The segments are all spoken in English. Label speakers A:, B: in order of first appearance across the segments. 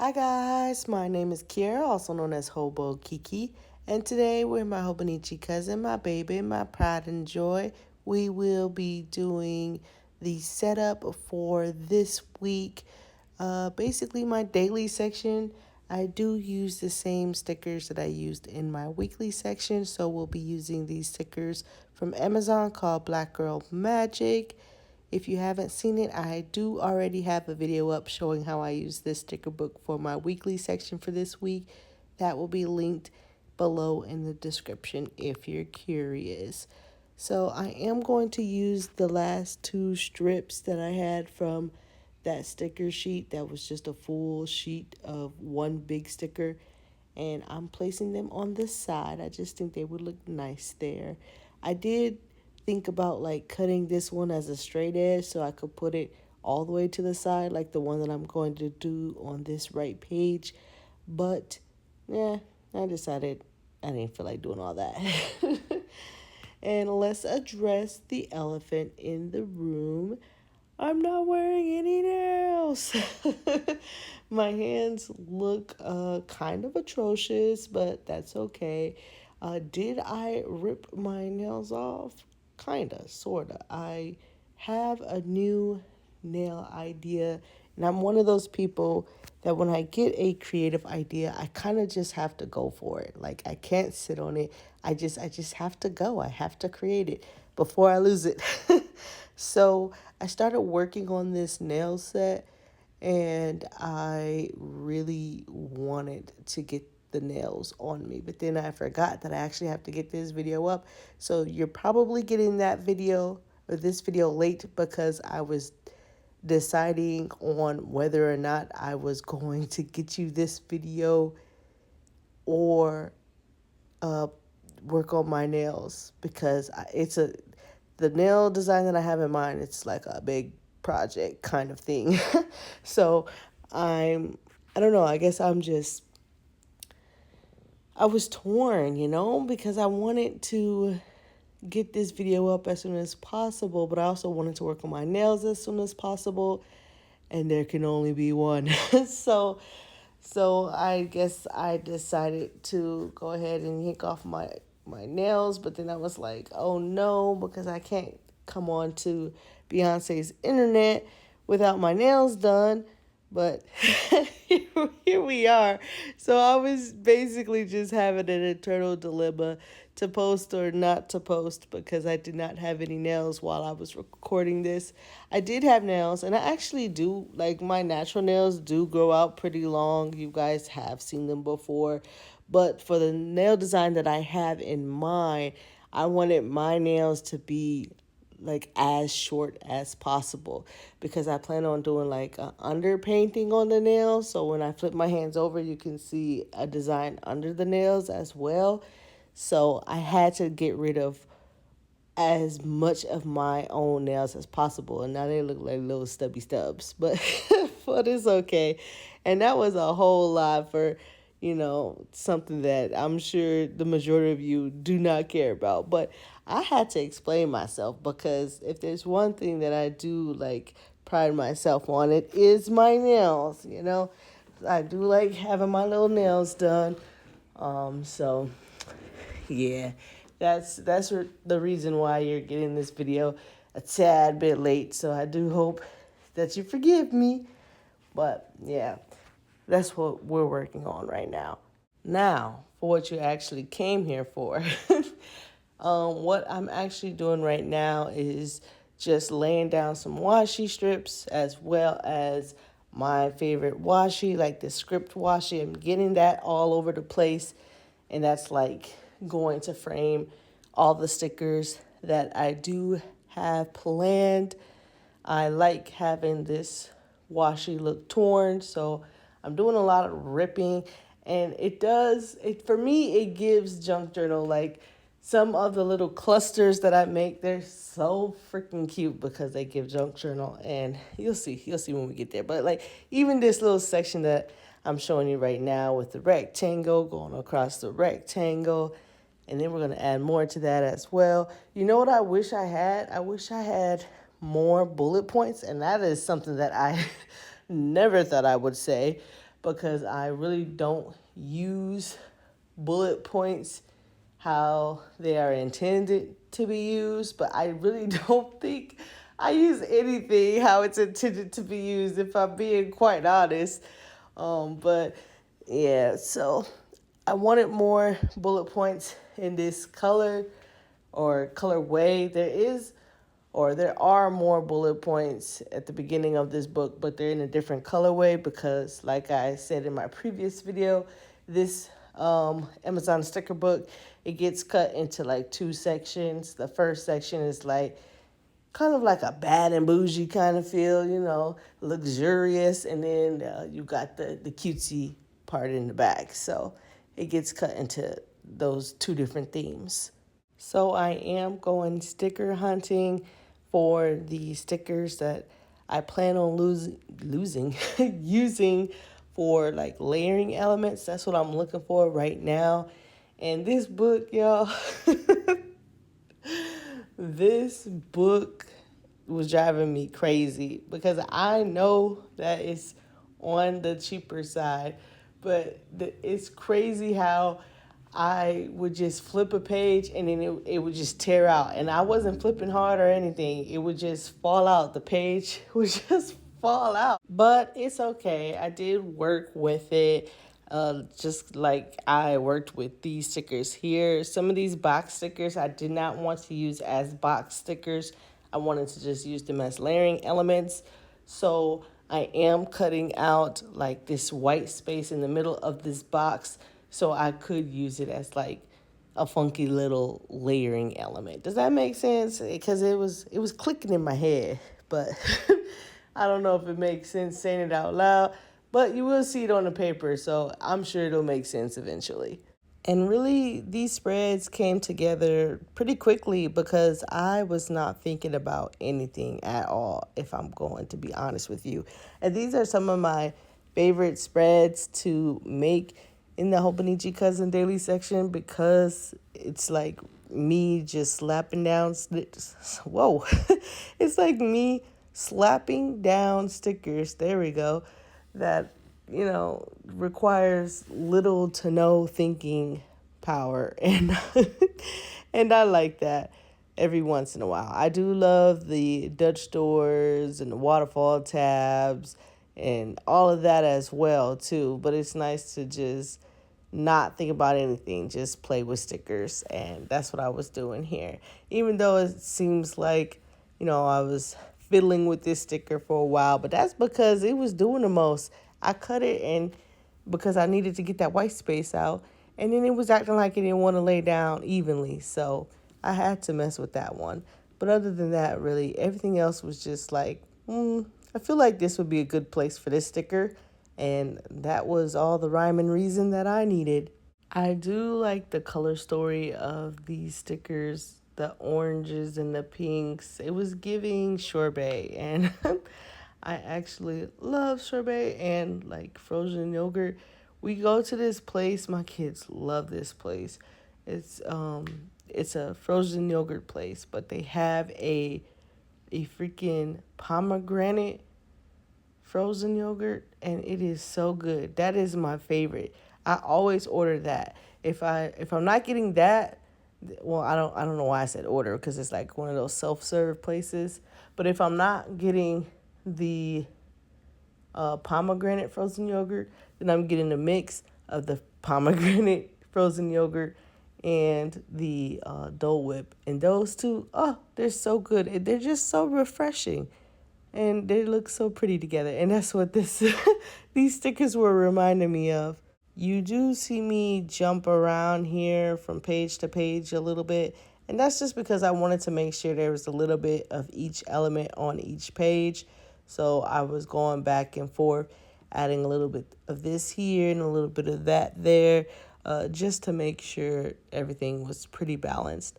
A: Hi guys, my name is Kiera, also known as Hobo Kiki, and today with my Hobonichi cousin, my baby, my pride and joy, we will be doing the setup for this week. Basically my daily section. I do use the same stickers that I used in my weekly section, so we'll be using these stickers from Amazon called Black Girl Magic. If you haven't seen it, I do already have a video up showing how I use this sticker book for my weekly section for this week. That will be linked below in the description if you're curious. So I am going to use the last two strips that I had from that sticker sheet. That was just a full sheet of one big sticker. And I'm placing them on the side. I just think they would look nice there. I did think about like cutting this one as a straight edge so I could put it all the way to the side like the one that I'm going to do on this right page. But yeah, I decided I didn't feel like doing all that. And let's address the elephant in the room. I'm not wearing any nails. My hands look kind of atrocious, but that's okay. Did I rip my nails off? Kinda, sorta. I have a new nail idea, and I'm one of those people that when I get a creative idea, I kind of just have to go for it. Like I can't sit on it. I just have to go. I have to create it before I lose it. So I started working on this nail set, and I really wanted to get the nails on me, but then I forgot that I actually have to get this video up. So you're probably getting that video or this video late because I was deciding on whether or not I was going to get you this video or work on my nails, because the nail design that I have in mind, it's like a big project kind of thing. So I don't know, I guess I was torn, because I wanted to get this video up as soon as possible, but I also wanted to work on my nails as soon as possible, and there can only be one. So I guess I decided to go ahead and yank off my nails, but then I was like, oh no, because I can't come on to Beyonce's internet without my nails done. But here we are. So I was basically just having an internal dilemma to post or not to post because I did not have any nails while I was recording this. I did have nails, and I actually do, like, my natural nails do grow out pretty long. You guys have seen them before. But for the nail design that I have in mind, I wanted my nails to be like as short as possible because I plan on doing like a underpainting on the nails. So when I flip my hands over, you can see a design under the nails as well. So I had to get rid of as much of my own nails as possible, and now they look like little stubby stubs, but but it's okay. And that was a whole lot for something that I'm sure the majority of you do not care about. But I had to explain myself because if there's one thing that I do like pride myself on, it is my nails. I do like having my little nails done. So yeah, that's the reason why you're getting this video a tad bit late. So I do hope that you forgive me. But yeah, that's what we're working on right now. Now, for what you actually came here for. What I'm actually doing right now is just laying down some washi strips as well as my favorite washi, like the script washi. I'm getting that all over the place, and that's like going to frame all the stickers that I do have planned. I like having this washi look torn, so I'm doing a lot of ripping, and for me it gives junk journal. Like some of the little clusters that I make, they're so freaking cute because they give junk journal, and you'll see when we get there. But like even this little section that I'm showing you right now with the rectangle going across the rectangle, and then we're going to add more to that as well. You know what I wish I had? I wish I had more bullet points, and that is something that I never thought I would say. because I really don't use bullet points how they are intended to be used, but I really don't think I use anything how it's intended to be used, if I'm being quite honest. But yeah, so I wanted more bullet points in this color or colorway. There are more bullet points at the beginning of this book, but they're in a different colorway because, like I said in my previous video, this Amazon sticker book, it gets cut into like two sections. The first section is like kind of like a bad and bougie kind of feel, luxurious, and then you got the cutesy part in the back. So it gets cut into those two different themes. So I am going sticker hunting for the stickers that I plan on losing using for like layering elements. That's what I'm looking for right now. And this book, y'all, this book was driving me crazy because I know that it's on the cheaper side, but it's crazy how I would just flip a page and then it would just tear out. And I wasn't flipping hard or anything. It would just fall out. The page would just fall out. But it's okay. I did work with it. Just like I worked with these stickers here. Some of these box stickers I did not want to use as box stickers. I wanted to just use them as layering elements. So I am cutting out like this white space in the middle of this box so I could use it as like a funky little layering element. Does that make sense? Because it was clicking in my head, but I don't know if it makes sense saying it out loud, but you will see it on the paper, so I'm sure it'll make sense eventually. And really, these spreads came together pretty quickly because I was not thinking about anything at all, if I'm going to be honest with you. And these are some of my favorite spreads to make in the Hobonichi Cousin Daily section because it's like me just slapping down. Whoa. It's like me slapping down stickers. There we go. That requires little to no thinking power, and and I like that every once in a while. I do love the Dutch doors and the waterfall tabs and all of that as well too, but it's nice to just not think about anything, just play with stickers, and that's what I was doing here. Even though it seems like, I was fiddling with this sticker for a while, but that's because it was doing the most. I cut it and because I needed to get that white space out, and then it was acting like it didn't want to lay down evenly, so I had to mess with that one. But other than that, really, everything else was just like, I feel like this would be a good place for this sticker, and that was all the rhyme and reason that I needed. I do like the color story of these stickers, the oranges and the pinks. It was giving sorbet, and I actually love sorbet and like frozen yogurt. We go to this place. My kids love this place. It's a frozen yogurt place, but they have a freaking pomegranate frozen yogurt, and it is so good. That is my favorite. I always order that. If I'm not getting that, well, I don't know why I said order because it's like one of those self-serve places. But if I'm not getting the pomegranate frozen yogurt, then I'm getting a mix of the pomegranate frozen yogurt and the Dole Whip. And those two, oh, they're so good. They're just so refreshing. And they look so pretty together. And that's what these stickers were reminding me of. You do see me jump around here from page to page a little bit. And that's just because I wanted to make sure there was a little bit of each element on each page. So I was going back and forth, adding a little bit of this here and a little bit of that there, just to make sure everything was pretty balanced.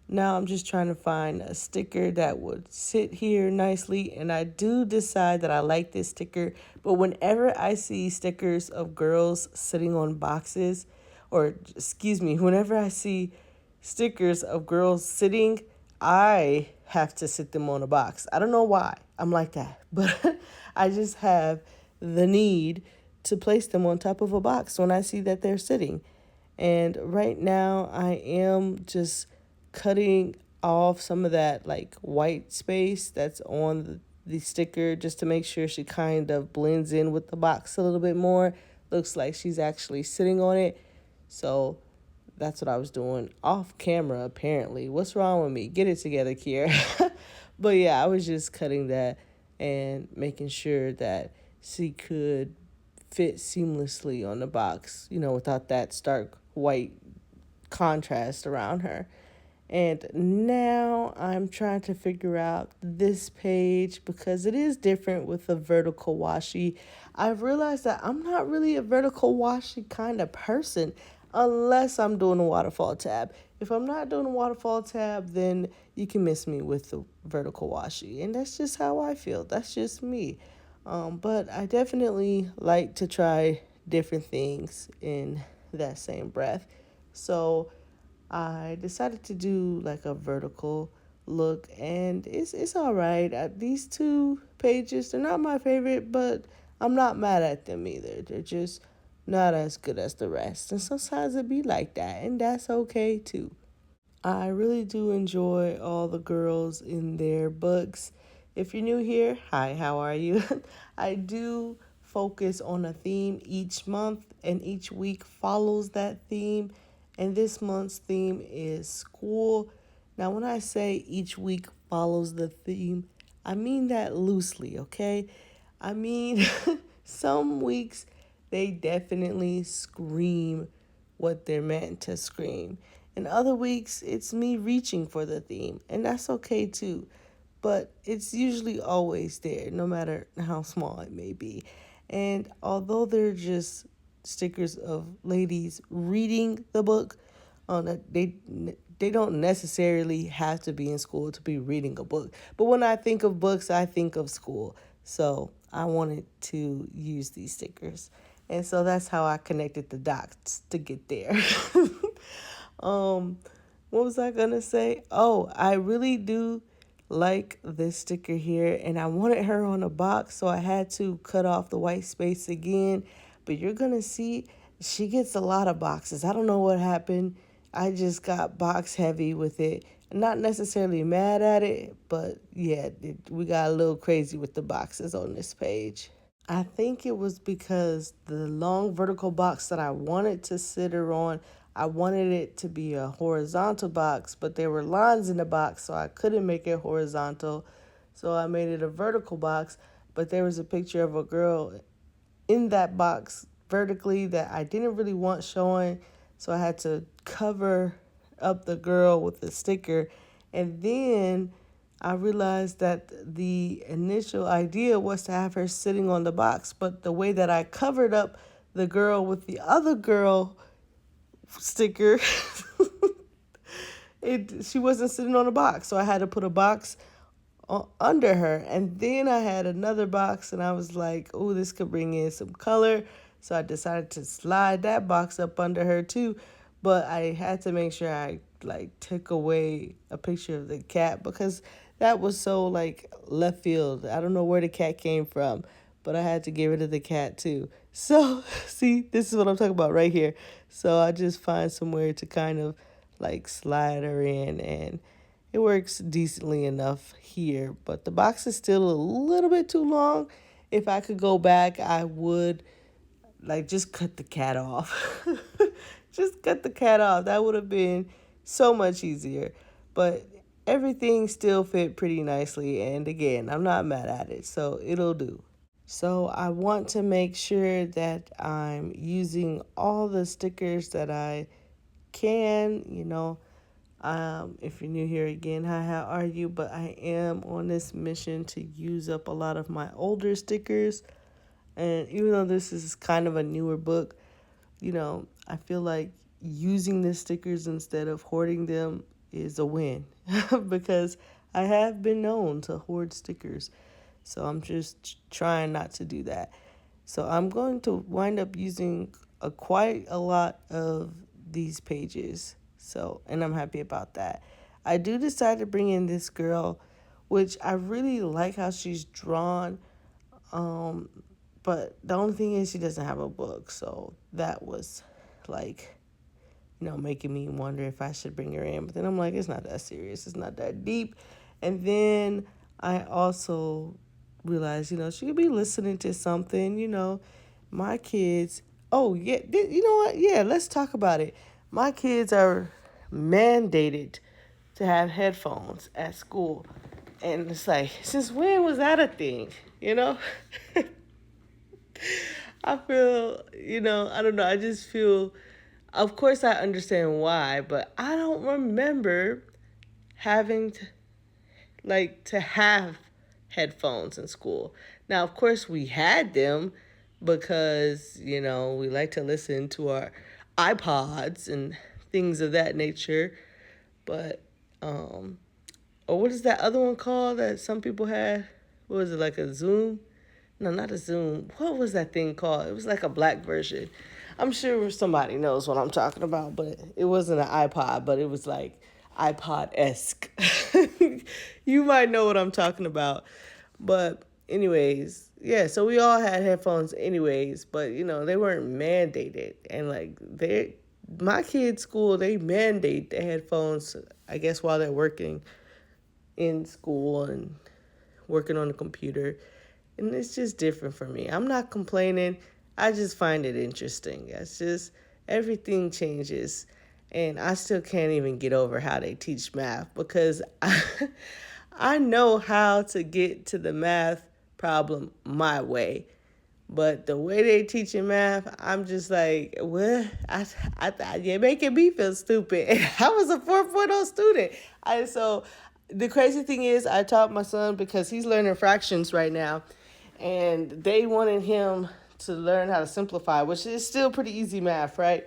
A: Now I'm just trying to find a sticker that would sit here nicely, and I do decide that I like this sticker, but whenever I see stickers of girls sitting on boxes, or excuse me, whenever I see stickers of girls sitting, I have to sit them on a box. I don't know why I'm like that, but I just have the need to place them on top of a box when I see that they're sitting. And right now I am just cutting off some of that like white space that's on the sticker just to make sure she kind of blends in with the box a little bit more. Looks like she's actually sitting on it. So that's what I was doing off camera, apparently. What's wrong with me? Get it together, Kiera. But yeah, I was just cutting that and making sure that she could fit seamlessly on the box, without that stark white contrast around her. And now I'm trying to figure out this page because it is different with the vertical washi. I've realized that I'm not really a vertical washi kind of person unless I'm doing a waterfall tab. If I'm not doing a waterfall tab, then you can miss me with the vertical washi. And that's just how I feel. That's just me. But I definitely like to try different things in that same breath. So I decided to do like a vertical look, and it's all right. These two pages, they're not my favorite, but I'm not mad at them either. They're just not as good as the rest. And sometimes it be like that, and that's okay too. I really do enjoy all the girls in their books. If you're new here, hi, how are you? I do focus on a theme each month, and each week follows that theme. And this month's theme is school. Now, when I say each week follows the theme, I mean that loosely, okay? I mean, some weeks they definitely scream what they're meant to scream. And other weeks, it's me reaching for the theme, and that's okay too. But it's usually always there, no matter how small it may be. And although they're just stickers of ladies reading the book, they don't necessarily have to be in school to be reading a book. But when I think of books, I think of school. So I wanted to use these stickers. And so that's how I connected the dots to get there. um, what was I gonna say? Oh, I really do like this sticker here, and I wanted her on a box, so I had to cut off the white space again. But you're gonna see she gets a lot of boxes. I don't know what happened. I just got box heavy with it. Not necessarily mad at it, but yeah, we got a little crazy with the boxes on this page. I think it was because the long vertical box that I wanted to sit her on, I wanted it to be a horizontal box, but there were lines in the box, so I couldn't make it horizontal. So I made it a vertical box, but there was a picture of a girl in that box vertically that I didn't really want showing, so I had to cover up the girl with a sticker. And then I realized that the initial idea was to have her sitting on the box, but the way that I covered up the girl with the other girl sticker, she wasn't sitting on a box, so I had to put a box under her. And then I had another box, and I was like, oh, this could bring in some color. So I decided to slide that box up under her too. But I had to make sure I like took away a picture of the cat because that was so like left field. I don't know where the cat came from, but I had to get rid of the cat too. So see, this is what I'm talking about right here. So I just find somewhere to kind of like slide her in, and it works decently enough here, but the box is still a little bit too long. If I could go back, I would like just cut the cat off. Just cut the cat off. That would have been so much easier. But everything still fit pretty nicely, and again, I'm not mad at it, so it'll do. So I want to make sure that I'm using all the stickers that I can. If you're new here again, hi, how are you? But I am on this mission to use up a lot of my older stickers. And even though this is kind of a newer book, I feel like using the stickers instead of hoarding them is a win because I have been known to hoard stickers. So I'm just trying not to do that. So I'm going to wind up using quite a lot of these pages. So, and I'm happy about that. I do decide to bring in this girl, which I really like how she's drawn. But the only thing is she doesn't have a book. So that was like, making me wonder if I should bring her in. But then I'm like, it's not that serious. It's not that deep. And then I also realized, she could be listening to something, my kids. Oh, yeah. You know what? Yeah, let's talk about it. My kids are mandated to have headphones at school. And it's like, since when was that a thing? You know? I feel, I don't know. I just feel, of course, I understand why, but I don't remember having to have headphones in school. Now, of course, we had them because, we like to listen to our iPods and things of that nature. But, or what is that other one called that some people had? What was it, like a Zoom? No, not a Zoom. What was that thing called? It was like a black version. I'm sure somebody knows what I'm talking about, but it wasn't an iPod, but it was like iPod-esque. You might know what I'm talking about. But anyways, yeah, so we all had headphones anyways, but they weren't mandated. And like my kids' school, they mandate the headphones, I guess, while they're working in school and working on the computer. And it's just different for me. I'm not complaining. I just find it interesting. It's just everything changes. And I still can't even get over how they teach math because I know how to get to the math problem my way. But the way they teaching math, I'm just like, what? You're making me feel stupid. I was a 4.0 student. So the crazy thing is I taught my son because he's learning fractions right now. And they wanted him to learn how to simplify, which is still pretty easy math, right?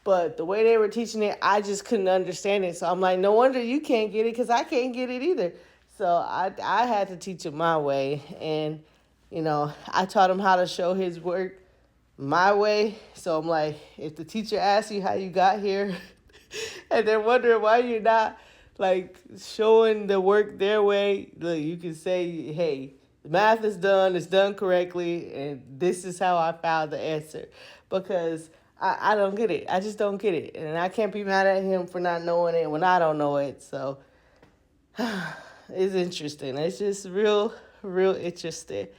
A: But the way they were teaching it, I just couldn't understand it. So I'm like, no wonder you can't get it because I can't get it either. So I had to teach it my way. And, I taught him how to show his work my way. So I'm like, if the teacher asks you how you got here and they're wondering why you're not like showing the work their way, look, you can say, hey, the math is done, it's done correctly, and this is how I found the answer. Because I don't get it. I just don't get it. And I can't be mad at him for not knowing it when I don't know it. So it's interesting. It's just real, real interesting.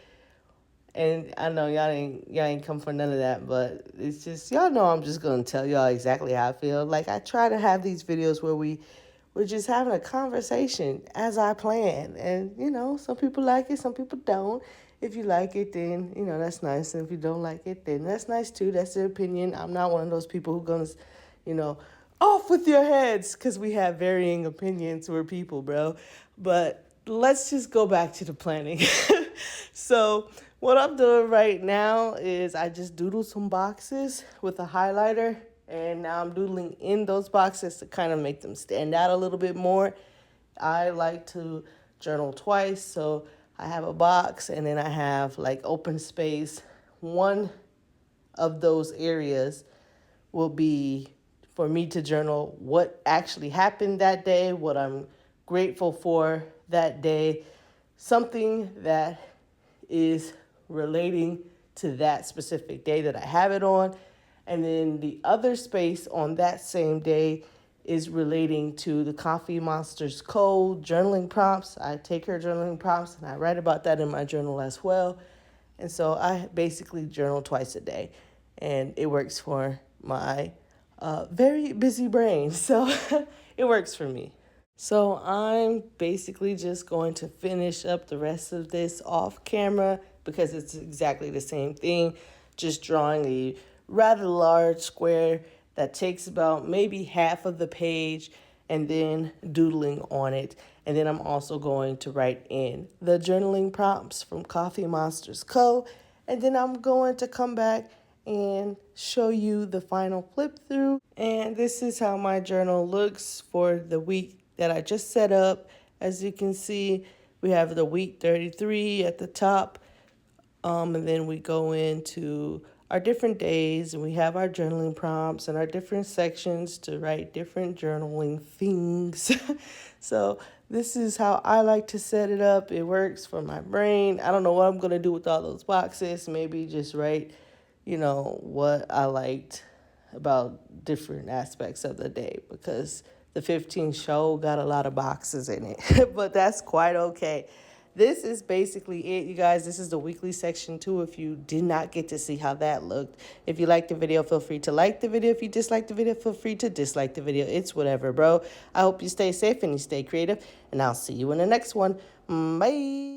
A: And I know y'all ain't come for none of that, but it's just y'all know I'm just gonna tell y'all exactly how I feel. Like I try to have these videos where we're just having a conversation as I plan. And, some people like it, some people don't. If you like it, then, that's nice. And if you don't like it, then that's nice too. That's their opinion. I'm not one of those people who's going to, off with your heads, because we have varying opinions. We're people, bro. But let's just go back to the planning. So what I'm doing right now is I just doodle some boxes with a highlighter. And now I'm doodling in those boxes to kind of make them stand out a little bit more. I like to journal twice. So I have a box and then I have like open space. One of those areas will be for me to journal what actually happened that day, what I'm grateful for that day, something that is relating to that specific day that I have it on. And then the other space on that same day is relating to the Coffee Monsters Code journaling prompts. I take her journaling prompts and I write about that in my journal as well. And so I basically journal twice a day. And it works for my very busy brain. So it works for me. So I'm basically just going to finish up the rest of this off camera because it's exactly the same thing. Just drawing a rather large square that takes about maybe half of the page and then doodling on it. And then I'm also going to write in the journaling prompts from Coffee Monsters Co. And then I'm going to come back and show you the final flip through. And this is how my journal looks for the week that I just set up. As you can see, we have the week 33 at the top. And then we go into our different days, and we have our journaling prompts and our different sections to write different journaling things. So this is how I like to set it up. It works for my brain. I don't know what I'm going to do with all those boxes. Maybe just write, what I liked about different aspects of the day, because the 15 show got a lot of boxes in it, but that's quite okay. This is basically it, you guys. This is the weekly section too, if you did not get to see how that looked. If you liked the video, feel free to like the video. If you disliked the video, feel free to dislike the video. It's whatever, bro. I hope you stay safe and you stay creative, and I'll see you in the next one. Bye.